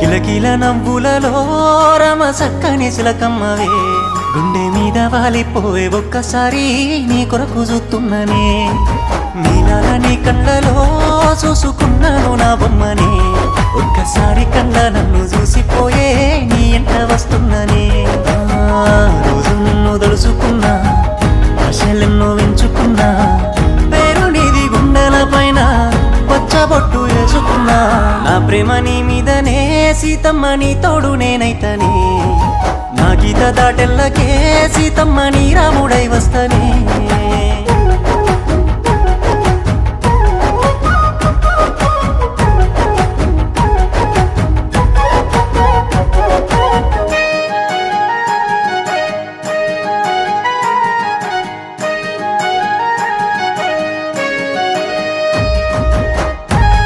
కిలకిల నవ్వులలో రమ సక్కని చిలకమ్మవే గుండె మీద వాలిపోవే ఒక్కసారి నీ కొరకు చూస్తున్ననే నీలాల నీ కళ్ళలో చూసుకున్నాను నా బొమ్మనే ఒక్కసారి కళ్ళ నన్ను చూసిపోయే నీ ఎంట వస్తున్ననే రోజు నిన్ను తలుసుకున్నా ఆశలెన్నో వెంచుకున్నా పేరు నీది గుండెల పైన పచ్చబొట్టు వేసుకున్నా నా ప్రేమ నీ మీదనే సీతమ్మ నీ తోడు నేనైతనే నా గీత దాటెల్లకే సీతమ్మ నీ రాముడై వస్తనే